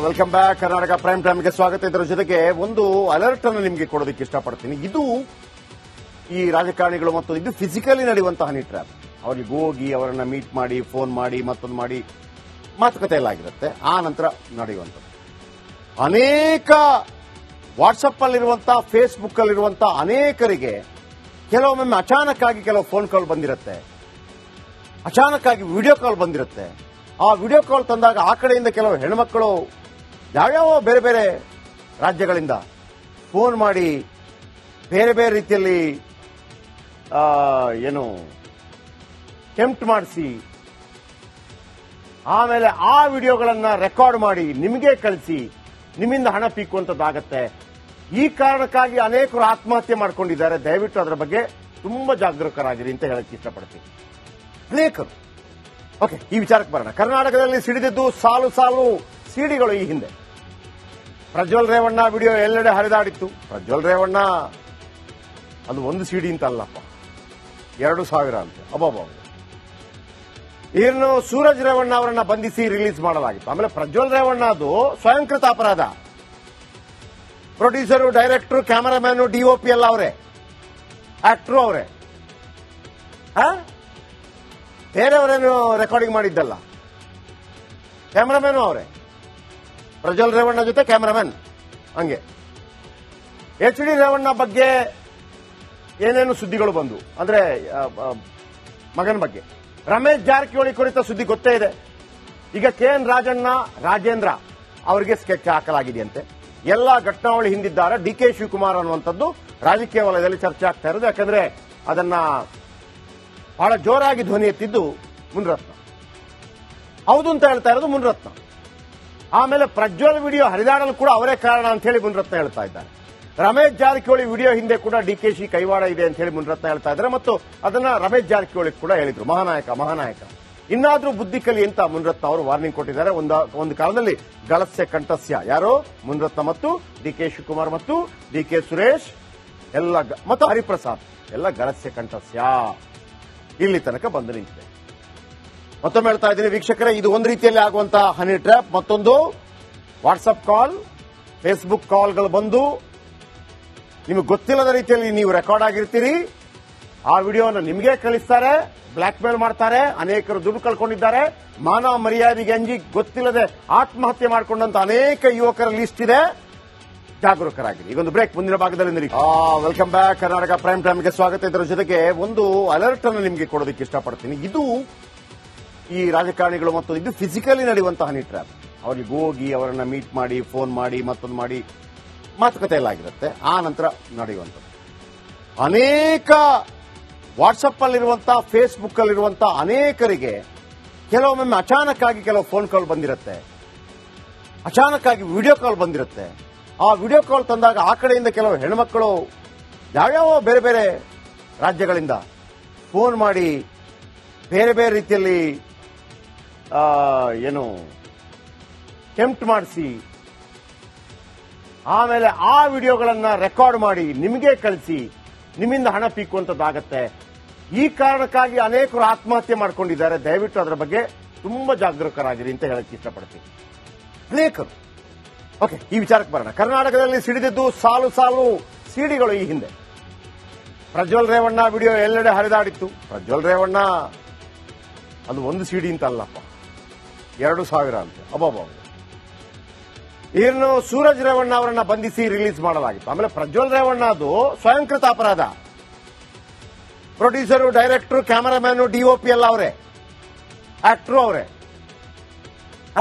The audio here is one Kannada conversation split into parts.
ವೆಲ್ಕಮ್ ಬ್ಯಾಕ್ ಕರ್ನಾಟಕ ಪ್ರೈಮ್ ಟೈಮ್ಗೆ ಸ್ವಾಗತ. ಇದರ ಜೊತೆಗೆ ಒಂದು ಅಲರ್ಟ್ ಅನ್ನು ನಿಮಗೆ ಕೊಡೋದಕ್ಕೆ ಇಷ್ಟಪಡ್ತೀನಿ. ಇದು ಈ ರಾಜಕಾರಣಿಗಳು ಮತ್ತು ಇದು ಫಿಸಿಕಲಿ ನಡೆಯುವಂತಹ ಹನಿ ಟ್ರ್ಯಾಪ್. ಅವರಿಗೆ ಹೋಗಿ ಅವರನ್ನ ಮೀಟ್ ಮಾಡಿ, ಫೋನ್ ಮಾಡಿ, ಮತ್ತೊಂದು ಮಾಡಿ ಮಾತುಕತೆ ಎಲ್ಲ ಆಗಿರುತ್ತೆ. ಆ ನಂತರ ನಡೆಯುವಂಥದ್ದು ಅನೇಕ ವಾಟ್ಸಪ್ ಅಲ್ಲಿರುವಂತಹ, ಫೇಸ್ಬುಕ್ ಅಲ್ಲಿರುವಂತಹ ಅನೇಕರಿಗೆ ಕೆಲವೊಮ್ಮೆ ಅಚಾನಕ್ ಆಗಿ ಕೆಲವು ಫೋನ್ ಕಾಲ್ ಬಂದಿರುತ್ತೆ, ಅಚಾನಕ್ ಆಗಿ ವಿಡಿಯೋ ಕಾಲ್ ಬಂದಿರುತ್ತೆ. ಆ ವಿಡಿಯೋ ಕಾಲ್ ತಂದಾಗ ಆ ಕಡೆಯಿಂದ ಕೆಲವು ಹೆಣ್ಮಕ್ಕಳು ಯಾವ್ಯಾವ ಬೇರೆ ಬೇರೆ ರಾಜ್ಯಗಳಿಂದ ಫೋನ್ ಮಾಡಿ ಬೇರೆ ಬೇರೆ ರೀತಿಯಲ್ಲಿ ಟೆಂಪ್ಟ್ ಮಾಡಿಸಿ, ಆಮೇಲೆ ಆ ವಿಡಿಯೋಗಳನ್ನ ರೆಕಾರ್ಡ್ ಮಾಡಿ ನಿಮಗೆ ಕಳಿಸಿ ನಿಮ್ಮಿಂದ ಹಣ ಪೀಕುವಂತದ್ದಾಗತ್ತೆ. ಈ ಕಾರಣಕ್ಕಾಗಿ ಅನೇಕರು ಆತ್ಮಹತ್ಯೆ ಮಾಡ್ಕೊಂಡಿದ್ದಾರೆ. ದಯವಿಟ್ಟು ಅದರ ಬಗ್ಗೆ ತುಂಬಾ ಜಾಗರೂಕರಾಗಿರಿ ಅಂತ ಹೇಳಕ್ಕೆ ಇಷ್ಟಪಡ್ತೀನಿ. ಅನೇಕರು. ಓಕೆ, ಈ ವಿಚಾರಕ್ಕೆ ಬರೋಣ. ಕರ್ನಾಟಕದಲ್ಲಿ ಸಿಡಿದಿದ್ದು ಸಾಲು ಸಾಲು ಸಿಡಿಗಳು. ಈ ಹಿಂದೆ ಪ್ರಜ್ವಲ್ ರೇವಣ್ಣ ವಿಡಿಯೋ ಎಲ್ಲೆಡೆ ಹರಿದಾಡಿತ್ತು. ಪ್ರಜ್ವಲ್ ರೇವಣ್ಣ ಅದು ಒಂದು ಸಿಡಿ ಅಂತ ಅಲ್ಲಪ್ಪ, 2,000 ಅಂತ. ಅಬ್ಬಬ್ಬ. ಇನ್ನು ಸೂರಜ್ ರೇವಣ್ಣ ಅವರನ್ನ ಬಂಧಿಸಿ ರಿಲೀಸ್ ಮಾಡಲಾಗಿತ್ತು. ಆಮೇಲೆ ಪ್ರಜ್ವಲ್ ರೇವಣ್ಣ ಅದು ಸ್ವಯಂಕೃತ ಅಪರಾಧ. ಪ್ರೊಡ್ಯೂಸರು, ಡೈರೆಕ್ಟರ್, ಕ್ಯಾಮರಾಮ್ಯಾನ್, ಡಿಒಪಿ ಎಲ್ಲ ಅವರೇ, ಆಕ್ಟರ್ ಅವರೇ. ಬೇರೆಯವರೇನು ರೆಕಾರ್ಡಿಂಗ್ ಮಾಡಿದ್ದಲ್ಲ, ಕ್ಯಾಮರಾಮ್ಯಾನು ಅವರೇ. ಪ್ರಜ್ವಲ್ ರೇವಣ್ಣ ಜೊತೆ ಕ್ಯಾಮರಾಮ್ಯಾನ್. ಹಂಗೆ ಎಚ್ ಡಿ ರೇವಣ್ಣ ಬಗ್ಗೆ ಏನೇನು ಸುದ್ದಿಗಳು ಬಂದು ಅಂದ್ರೆ ಮಗನ ಬಗ್ಗೆ. ರಮೇಶ್ ಜಾರಕಿಹೊಳಿ ಕುರಿತ ಸುದ್ದಿ ಗೊತ್ತೇ ಇದೆ. ಈಗ KN ರಾಜಣ್ಣ, ರಾಜೇಂದ್ರ ಅವರಿಗೆ ಸ್ಕೆಚ್ ಹಾಕಲಾಗಿದೆಯಂತೆ. ಎಲ್ಲ ಘಟನಾವಳಿ ಹಿಂದಿದ್ದಾರೆ. DK ಶಿವಕುಮಾರ್ ಅನ್ನುವಂಥದ್ದು ರಾಜಕೀಯ ವಲಯದಲ್ಲಿ ಚರ್ಚೆ ಆಗ್ತಾ ಇರೋದು. ಯಾಕಂದ್ರೆ ಅದನ್ನ ಬಹಳ ಜೋರಾಗಿ ಧ್ವನಿ ಎತ್ತಿದ್ದು ಮುನಿರತ್ನ. ಹೌದು ಅಂತ ಹೇಳ್ತಾ ಇರೋದು ಮುನಿರತ್ನ. ಆಮೇಲೆ ಪ್ರಜ್ವಲ್ ವಿಡಿಯೋ ಹರಿದಾಡಲು ಕೂಡ ಅವರೇ ಕಾರಣ ಅಂತ ಹೇಳಿ ಮುನಿರತ್ನ ಹೇಳ್ತಾ ಇದ್ದಾರೆ. ರಮೇಶ್ ಜಾರಕಿಹೊಳಿ ವಿಡಿಯೋ ಹಿಂದೆ ಕೂಡ DKಶಿ ಕೈವಾಡ ಇದೆ ಅಂತ ಹೇಳಿ ಮುನಿರತ್ನ ಹೇಳ್ತಾ ಇದ್ದಾರೆ. ಮತ್ತು ಅದನ್ನ ರಮೇಶ್ ಜಾರಕಿಹೊಳಿ ಕೂಡ ಹೇಳಿದ್ರು, ಮಹಾನಾಯಕ ಇನ್ನಾದ್ರೂ ಬುದ್ಧಿ ಕಲಿ ಅಂತ ಮುನಿರತ್ನ ಅವರು ವಾರ್ನಿಂಗ್ ಕೊಟ್ಟಿದ್ದಾರೆ. ಒಂದು ಕಾಲದಲ್ಲಿ ಗಳಸ್ಯ ಕಂಠಸ್ಯ ಯಾರು? ಮುನಿರತ್ನ ಮತ್ತು DK ಶಿವಕುಮಾರ್ ಮತ್ತು DK ಸುರೇಶ್ ಎಲ್ಲ ಮತ್ತು ಹರಿಪ್ರಸಾದ್ ಎಲ್ಲ ಗಳಸ್ಯ ಕಂಠಸ್ಯ ಇಲ್ಲಿ ತನಕ ಬಂದು ನಿಂತಿದೆ. ಮತ್ತೊಮ್ಮೆ ಹೇಳ್ತಾ ಇದ್ದೀನಿ ವೀಕ್ಷಕರೇ, ಇದು ಒಂದು ರೀತಿಯಲ್ಲಿ ಆಗುವಂತಹ ಹನಿ ಟ್ರ್ಯಾಪ್. ಮತ್ತೊಂದು ವಾಟ್ಸಪ್ ಕಾಲ್, ಫೇಸ್ಬುಕ್ ಕಾಲ್ಗಳು ಬಂದು ನಿಮಗೆ ಗೊತ್ತಿಲ್ಲದ ರೀತಿಯಲ್ಲಿ ನೀವು ರೆಕಾರ್ಡ್ ಆಗಿರ್ತೀರಿ. ಆ ವಿಡಿಯೋನ ನಿಮಗೆ ಕಳಿಸ್ತಾರೆ, ಬ್ಲಾಕ್ ಮೇಲ್ ಮಾಡ್ತಾರೆ. ಅನೇಕರು ದುಡ್ಡು ಕಳ್ಕೊಂಡಿದ್ದಾರೆ. ಮಾನವ ಮರ್ಯಾದೆಗೆ ಅಂಜಿ ಗೊತ್ತಿಲ್ಲದೆ ಆತ್ಮಹತ್ಯೆ ಮಾಡಿಕೊಂಡಂತ ಅನೇಕ ಯುವಕರ ಲಿಸ್ಟ್ ಇದೆ. ಜಾಗರೂಕರಾಗಿರಿ. ಈಗೊಂದು ಬ್ರೇಕ್, ಮುಂದಿನ ಭಾಗದಲ್ಲಿ ವೆಲ್ಕಮ್ ಬ್ಯಾಕ್ ಕರ್ನಾಟಕ ಪ್ರೈಮ್ ಟೈಮ್ಗೆ ಸ್ವಾಗತ. ಇದರ ಜೊತೆಗೆ ಒಂದು ಅಲರ್ಟ್ ಅನ್ನು ನಿಮಗೆ ಕೊಡೋದಕ್ಕೆ ಇಷ್ಟಪಡ್ತೀನಿ. ಇದು ಈ ರಾಜಕಾರಣಿಗಳು ಮತ್ತು ಇದು ಫಿಸಿಕಲಿ ನಡೆಯುವಂತಹ ಹನಿ ಟ್ರ್ಯಾಪ್. ಅವರಿಗೆ ಹೋಗಿ ಅವರನ್ನ ಮೀಟ್ ಮಾಡಿ, ಫೋನ್ ಮಾಡಿ, ಮತ್ತೊಂದು ಮಾಡಿ ಮಾತುಕತೆ ಎಲ್ಲ ಆಗಿರುತ್ತೆ. ಆ ನಂತರ ನಡೆಯುವಂಥದ್ದು ಅನೇಕ ವಾಟ್ಸಪ್ ಅಲ್ಲಿರುವಂತಹ, ಫೇಸ್ಬುಕ್ ಅಲ್ಲಿರುವಂತಹ ಅನೇಕರಿಗೆ ಕೆಲವೊಮ್ಮೆ ಅಚಾನಕ್ ಆಗಿ ಕೆಲವು ಫೋನ್ ಕಾಲ್ ಬಂದಿರುತ್ತೆ, ಅಚಾನಕ್ ಆಗಿ ವಿಡಿಯೋ ಕಾಲ್ ಬಂದಿರುತ್ತೆ. ಆ ವಿಡಿಯೋ ಕಾಲ್ ತಂದಾಗ ಆ ಕಡೆಯಿಂದ ಕೆಲವು ಹೆಣ್ಮಕ್ಕಳು ಯಾವ್ಯಾವ ಬೇರೆ ಬೇರೆ ರಾಜ್ಯಗಳಿಂದ ಫೋನ್ ಮಾಡಿ ಬೇರೆ ಬೇರೆ ರೀತಿಯಲ್ಲಿ ಟೆಂಪ್ಟ್ ಮಾಡಿಸಿ, ಆಮೇಲೆ ಆ ವಿಡಿಯೋಗಳನ್ನ ರೆಕಾರ್ಡ್ ಮಾಡಿ ನಿಮಗೆ ಕಳಿಸಿ ನಿಮ್ಮಿಂದ ಹಣ ಪೀಕುವಂತದ್ದಾಗತ್ತೆ. ಈ ಕಾರಣಕ್ಕಾಗಿ ಅನೇಕರು ಆತ್ಮಹತ್ಯೆ ಮಾಡ್ಕೊಂಡಿದ್ದಾರೆ. ದಯವಿಟ್ಟು ಅದರ ಬಗ್ಗೆ ತುಂಬಾ ಜಾಗರೂಕರಾಗಿರಿ ಅಂತ ಹೇಳಕ್ಕೆ ಇಷ್ಟಪಡ್ತೀನಿ. ಅನೇಕರು. ಓಕೆ, ಈ ವಿಚಾರಕ್ಕೆ ಬರೋಣ. ಕರ್ನಾಟಕದಲ್ಲಿ ಸಿಡಿದಿದ್ದು ಸಾಲು ಸಾಲು ಸಿಡಿಗಳು. ಈ ಹಿಂದೆ ಪ್ರಜ್ವಲ್ ರೇವಣ್ಣ ವಿಡಿಯೋ ಎಲ್ಲೆಡೆ ಹರಿದಾಡಿತ್ತು. ಪ್ರಜ್ವಲ್ ರೇವಣ್ಣ ಅದು ಒಂದು ಸಿಡಿ ಅಂತ ಅಲ್ಲಪ್ಪ, 2,000 ಅಂತ. ಅಬ್ಬಬ್ಬ. ಇನ್ನು ಸೂರಜ್ ರೇವಣ್ಣ ಅವರನ್ನ ಬಂಧಿಸಿ ರಿಲೀಸ್ ಮಾಡಲಾಗಿತ್ತು. ಆಮೇಲೆ ಪ್ರಜ್ವಲ್ ರೇವಣ್ಣ ಅದು ಸ್ವಯಂಕೃತ ಅಪರಾಧ. ಪ್ರೊಡ್ಯೂಸರು, ಡೈರೆಕ್ಟರ್, ಕ್ಯಾಮರಾಮ್ಯಾನ್, ಡಿಒಪಿ ಎಲ್ಲ ಅವರೇ, ಆಕ್ಟರ್ ಅವರೇ.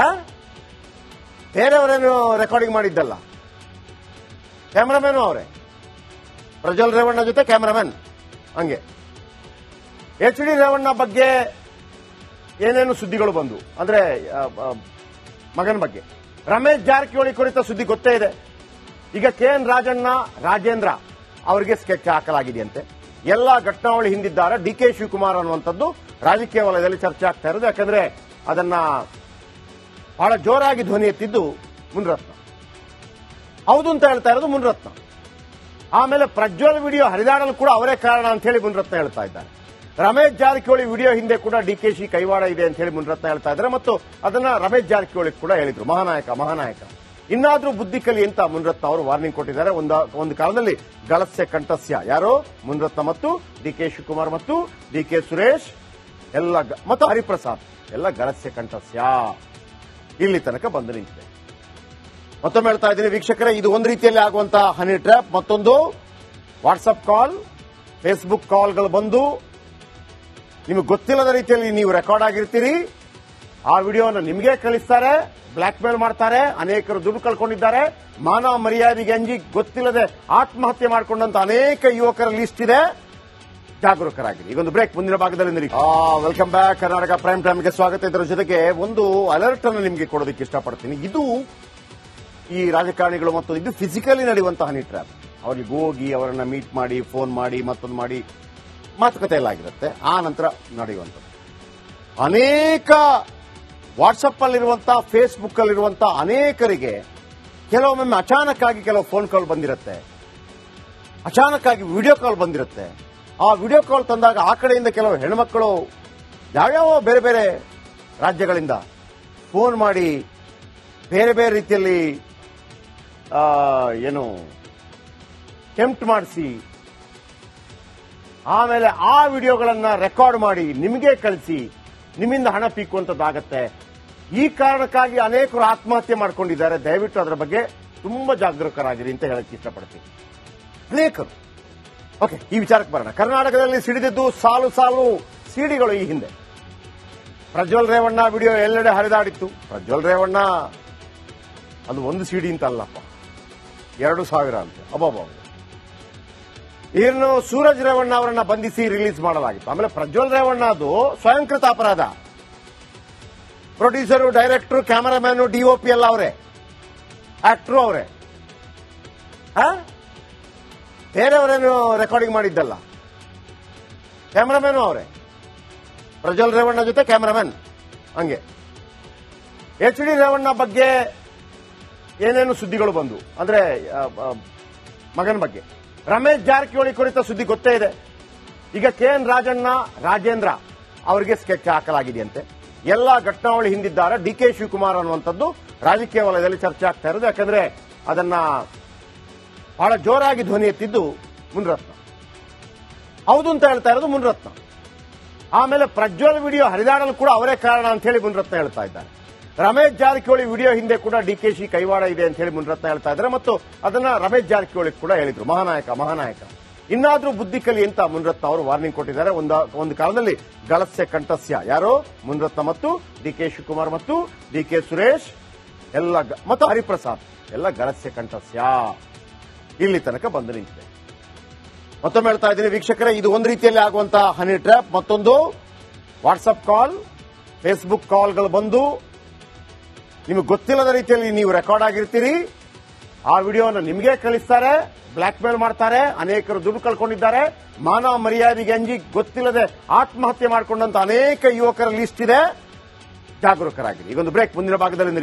ಬೇರೆಯವರೇನು ರೆಕಾರ್ಡಿಂಗ್ ಮಾಡಿದ್ದಲ್ಲ, ಕ್ಯಾಮರಾಮ್ಯಾನು ಅವರೇ. ಪ್ರಜ್ವಲ್ ರೇವಣ್ಣ ಜೊತೆ ಕ್ಯಾಮರಾಮ್ಯಾನ್. ಹಂಗೆ ಎಚ್ ಡಿ ರೇವಣ್ಣ ಬಗ್ಗೆ ಏನೇನು ಸುದ್ದಿಗಳು ಬಂದು ಅಂದ್ರೆ ಮಗನ ಬಗ್ಗೆ. ರಮೇಶ್ ಜಾರಕಿಹೊಳಿ ಕುರಿತ ಸುದ್ದಿ ಗೊತ್ತೇ ಇದೆ. ಈಗ KN ರಾಜಣ್ಣ, ರಾಜೇಂದ್ರ ಅವರಿಗೆ ಸ್ಕೆಚ್ ಹಾಕಲಾಗಿದೆಯಂತೆ. ಎಲ್ಲ ಘಟನಾವಳಿ ಹಿಂದಿದ್ದಾರೆ. DK ಶಿವಕುಮಾರ್ ಅನ್ನುವಂಥದ್ದು ರಾಜಕೀಯ ವಲಯದಲ್ಲಿ ಚರ್ಚೆ ಆಗ್ತಾ ಇರೋದು. ಯಾಕಂದ್ರೆ ಅದನ್ನ ಬಹಳ ಜೋರಾಗಿ ಧ್ವನಿ ಎತ್ತಿದ್ದು ಮುನಿರತ್ನ. ಹೌದು ಅಂತ ಹೇಳ್ತಾ ಇರೋದು ಮುನಿರತ್ನ. ಆಮೇಲೆ ಪ್ರಜ್ವಲ್ ವಿಡಿಯೋ ಹರಿದಾಡಲು ಕೂಡ ಅವರೇ ಕಾರಣ ಅಂತ ಹೇಳಿ ಮುನಿರತ್ನ ಹೇಳ್ತಾ ಇದ್ದಾರೆ. ರಮೇಶ್ ಜಾರಕಿಹೊಳಿ ವಿಡಿಯೋ ಹಿಂದೆ ಕೂಡ ಡಿಕೆಶಿ ಕೈವಾಡ ಇದೆ ಅಂತ ಹೇಳಿ ಮುನಿರತ್ನ ಹೇಳ್ತಾ ಇದ್ದಾರೆ ಮತ್ತು ಅದನ್ನ ರಮೇಶ್ ಜಾರಕಿಹೊಳಿ ಕೂಡ ಹೇಳಿದ್ರು. ಮಹಾನಾಯಕ ಇನ್ನಾದ್ರೂ ಬುದ್ಧಿ ಕಲಿ ಅಂತ ಮುನಿರತ್ನ ಅವರು ವಾರ್ನಿಂಗ್ ಕೊಟ್ಟಿದ್ದಾರೆ. ಒಂದು ಕಾಲದಲ್ಲಿ ಗಳಸ್ಯ ಕಂಠಸ್ಯ ಯಾರು ಮುನಿರತ್ನ ಮತ್ತು ಡಿಕೆ ಶಿವಕುಮಾರ್ ಮತ್ತು ಡಿಕೆ ಸುರೇಶ್ ಎಲ್ಲ ಮತ್ತು ಹರಿಪ್ರಸಾದ್ ಎಲ್ಲ ಗಳಸ್ಯ ಕಂಠಸ್ಯ ಇಲ್ಲಿ ತನಕ ಬಂದು ನಿಂತಿದೆ. ಮತ್ತೊಮ್ಮೆ ಹೇಳ್ತಾ ಇದ್ದೀನಿ ವೀಕ್ಷಕರೇ, ಇದು ಒಂದು ರೀತಿಯಲ್ಲಿ ಆಗುವಂತಹ ಹನಿ ಟ್ರ್ಯಾಪ್. ಮತ್ತೊಂದು ವಾಟ್ಸ್ಆಪ್ ಕಾಲ್, ಫೇಸ್ಬುಕ್ ಕಾಲ್ಗಳು ಬಂದು ನಿಮಗೆ ಗೊತ್ತಿಲ್ಲದ ರೀತಿಯಲ್ಲಿ ನೀವು ರೆಕಾರ್ಡ್ ಆಗಿರ್ತೀರಿ. ಆ ವಿಡಿಯೋನ ನಿಮಗೆ ಕಳಿಸ್ತಾರೆ, ಬ್ಲಾಕ್ ಮೇಲ್ ಮಾಡ್ತಾರೆ. ಅನೇಕರು ದುಡ್ಡು ಕಳ್ಕೊಂಡಿದ್ದಾರೆ. ಮಾನವ ಮರ್ಯಾದೆಗೆ ಅಂಜಿ ಗೊತ್ತಿಲ್ಲದೆ ಆತ್ಮಹತ್ಯೆ ಮಾಡಿಕೊಂಡಂತ ಅನೇಕ ಯುವಕರ ಲಿಸ್ಟ್ ಇದೆ. ಜಾಗರೂಕರಾಗಿರಿ. ಈಗೊಂದು ಬ್ರೇಕ್, ಮುಂದಿನ ಭಾಗದಲ್ಲಿ ವೆಲ್ಕಮ್ ಬ್ಯಾಕ್ ಕರ್ನಾಟಕ ಪ್ರೈಮ್ ಟೈಮ್ಗೆ ಸ್ವಾಗತ. ಇದರ ಜೊತೆಗೆ ಒಂದು ಅಲರ್ಟ್ ಅನ್ನು ನಿಮಗೆ ಕೊಡೋದಕ್ಕೆ ಇಷ್ಟಪಡ್ತೀನಿ. ಇದು ಈ ರಾಜಕಾರಣಿಗಳು ಮತ್ತು ಇದು ಫಿಸಿಕಲಿ ನಡೆಯುವಂತಹ ಹನಿ ಟ್ರ್ಯಾಪ್. ಅವ್ರಿಗೆ ಹೋಗಿ ಅವರನ್ನ ಮೀಟ್ ಮಾಡಿ, ಫೋನ್ ಮಾಡಿ, ಮತ್ತೊಂದು ಮಾಡಿ ಮಾತುಕತೆ ಎಲ್ಲ ಆಗಿರುತ್ತೆ. ಆ ನಂತರ ನಡೆಯುವಂಥದ್ದು ಅನೇಕ ವಾಟ್ಸಪ್ ಅಲ್ಲಿರುವಂತಹ, ಫೇಸ್ಬುಕ್ ಅಲ್ಲಿರುವಂತಹ ಅನೇಕರಿಗೆ ಕೆಲವೊಮ್ಮೆ ಅಚಾನಕ್ ಆಗಿ ಕೆಲವು ಫೋನ್ ಕಾಲ್ ಬಂದಿರುತ್ತೆ, ಅಚಾನಕ್ ಆಗಿ ವಿಡಿಯೋ ಕಾಲ್ ಬಂದಿರುತ್ತೆ. ಆ ವಿಡಿಯೋ ಕಾಲ್ ತಂದಾಗ ಆ ಕಡೆಯಿಂದ ಕೆಲವು ಹೆಣ್ಮಕ್ಕಳು ಯಾವ್ಯಾವ ಬೇರೆ ಬೇರೆ ರಾಜ್ಯಗಳಿಂದ ಫೋನ್ ಮಾಡಿ ಬೇರೆ ಬೇರೆ ರೀತಿಯಲ್ಲಿ ಟೆಂಪ್ಟ್ ಮಾಡಿಸಿ ಆಮೇಲೆ ಆ ವಿಡಿಯೋಗಳನ್ನ ರೆಕಾರ್ಡ್ ಮಾಡಿ ನಿಮಗೆ ಕಳಿಸಿ ನಿಮ್ಮಿಂದ ಹಣ ಪೀಕುವಂತದ್ದಾಗತ್ತೆ. ಈ ಕಾರಣಕ್ಕಾಗಿ ಅನೇಕರು ಆತ್ಮಹತ್ಯೆ ಮಾಡಿಕೊಂಡಿದ್ದಾರೆ. ದಯವಿಟ್ಟು ಅದರ ಬಗ್ಗೆ ತುಂಬಾ ಜಾಗರೂಕರಾಗಿರಿ ಅಂತ ಹೇಳಕ್ಕೆ ಇಷ್ಟಪಡ್ತೀನಿ. ಅನೇಕರು. ಓಕೆ, ಈ ವಿಚಾರಕ್ಕೆ ಬರೋಣ. ಕರ್ನಾಟಕದಲ್ಲಿ ಸಿಡಿದಿದ್ದು ಸಾಲು ಸಾಲು ಸಿಡಿಗಳು. ಈ ಹಿಂದೆ ಪ್ರಜ್ವಲ್ ರೇವಣ್ಣ ವಿಡಿಯೋ ಎಲ್ಲೆಡೆ ಹರಿದಾಡಿತ್ತು. ಪ್ರಜ್ವಲ್ ರೇವಣ್ಣ ಅದು ಒಂದು ಸಿಡಿ ಅಂತ ಅಲ್ಲಪ್ಪ, 2,000 ಅಂತ. ಅಬ್ಬಬ್ಬ. ಇನ್ನು ಸೂರಜ್ ರೇವಣ್ಣ ಅವರನ್ನ ಬಂಧಿಸಿ ರಿಲೀಸ್ ಮಾಡಲಾಗಿತ್ತು. ಆಮೇಲೆ ಪ್ರಜ್ವಲ್ ರೇವಣ್ಣ ಅದು ಸ್ವಯಂಕೃತ ಅಪರಾಧ. ಪ್ರೊಡ್ಯೂಸರು, ಡೈರೆಕ್ಟರ್, ಕ್ಯಾಮರಾಮ್ಯಾನ್, ಡಿಒಪಿ ಎಲ್ಲ ಅವರೇ, ಆಕ್ಟರ್ ಅವರೇ. ಬೇರೆಯವರೇನು ರೆಕಾರ್ಡಿಂಗ್ ಮಾಡಿದ್ದಲ್ಲ, ಕ್ಯಾಮರಾಮ್ಯಾನು ಅವರೇ. ಪ್ರಜ್ವಲ್ ರೇವಣ್ಣ ಜೊತೆ ಕ್ಯಾಮರಾಮ್ಯಾನ್. ಹಂಗೆ HD ರೇವಣ್ಣ ಬಗ್ಗೆ ಏನೇನು ಸುದ್ದಿಗಳು ಬಂದು ಅಂದ್ರೆ ಮಗನ ಬಗ್ಗೆ ರಮೇಶ್ ಜಾರಕಿಹೊಳಿ ಕುರಿತ ಸುದ್ದಿ ಗೊತ್ತೇ ಇದೆ. ಈಗ KN ರಾಜೇಂದ್ರ ಅವರಿಗೆ ಸ್ಕೆಚ್ ಹಾಕಲಾಗಿದೆಯಂತೆ. ಎಲ್ಲ ಘಟನಾವಳಿ ಹಿಂದಿದ್ದಾರೆ DK ಶಿವಕುಮಾರ್ ಅನ್ನುವಂಥದ್ದು ರಾಜಕೀಯ ವಲಯದಲ್ಲಿ ಚರ್ಚೆ ಆಗ್ತಾ ಇರೋದು. ಯಾಕಂದ್ರೆ ಅದನ್ನ ಬಹಳ ಜೋರಾಗಿ ಧ್ವನಿ ಎತ್ತಿದ್ದು ಮುನಿರತ್ನ. ಹೌದು ಅಂತ ಹೇಳ್ತಾ ಇರೋದು ಮುನಿರತ್ನ. ಆಮೇಲೆ ಪ್ರಜ್ವಲ್ ವಿಡಿಯೋ ಹರಿದಾಡಲು ಕೂಡ ಅವರೇ ಕಾರಣ ಅಂತ ಹೇಳಿ ಮುನಿರತ್ನ ಹೇಳ್ತಾ ಇದ್ದಾರೆ. ರಮೇಶ್ ಜಾರಕಿಹೊಳಿ ವಿಡಿಯೋ ಹಿಂದೆ ಕೂಡ ಡಿಕೆಶಿ ಕೈವಾಡ ಇದೆ ಅಂತ ಹೇಳಿ ಮುನಿರತ್ನ ಹೇಳ್ತಾ ಇದ್ದಾರೆ ಮತ್ತು ಅದನ್ನ ರಮೇಶ್ ಜಾರಕಿಹೊಳಿ ಕೂಡ ಹೇಳಿದ್ರು. ಮಹಾನಾಯಕ ಇನ್ನಾದ್ರೂ ಬುದ್ಧಿ ಕಲಿ ಅಂತ ಮುನಿರತ್ನ ಅವರು ವಾರ್ನಿಂಗ್ ಕೊಟ್ಟಿದ್ದಾರೆ. ಒಂದು ಕಾಲದಲ್ಲಿ ಗಳಸ್ಯ ಕಂಠಸ್ಯ ಯಾರು ಮುನಿರತ್ನ ಮತ್ತು DK ಶಿವಕುಮಾರ್ ಮತ್ತು DK ಸುರೇಶ್ ಎಲ್ಲ ಮತ್ತು ಹರಿಪ್ರಸಾದ್ ಎಲ್ಲ ಗಳಸ್ಯ ಕಂಠಸ್ಯ ಇಲ್ಲಿ ತನಕ ಬಂದು ನಿಂತಿದೆ. ಮತ್ತೊಮ್ಮೆ ಹೇಳ್ತಾ ಇದ್ದೀನಿ ವೀಕ್ಷಕರೇ, ಇದು ಒಂದು ರೀತಿಯಲ್ಲಿ ಆಗುವಂತಹ ಹನಿ ಟ್ರ್ಯಾಪ್. ಮತ್ತೊಂದು ವಾಟ್ಸ್ಆಪ್ ಕಾಲ್, ಫೇಸ್ಬುಕ್ ಕಾಲ್ಗಳು ಬಂದು ನಿಮಗೆ ಗೊತ್ತಿಲ್ಲದ ರೀತಿಯಲ್ಲಿ ನೀವು ರೆಕಾರ್ಡ್ ಆಗಿರ್ತೀರಿ. ಆ ವಿಡಿಯೋನ ನಿಮಗೆ ಕಳಿಸ್ತಾರೆ, ಬ್ಲಾಕ್ ಮೇಲ್ ಮಾಡ್ತಾರೆ. ಅನೇಕರು ದುಡ್ಡು ಕಳ್ಕೊಂಡಿದ್ದಾರೆ. ಮಾನವ ಮರ್ಯಾದೆಗೆ ಅಂಜಿ ಗೊತ್ತಿಲ್ಲದೆ ಆತ್ಮಹತ್ಯೆ ಮಾಡಿಕೊಂಡಂತ ಅನೇಕ ಯುವಕರ ಲಿಸ್ಟ್ ಇದೆ. ಜಾಗರೂಕರಾಗಿರಿ. ಈಗೊಂದು ಬ್ರೇಕ್, ಮುಂದಿನ ಭಾಗದಲ್ಲಿ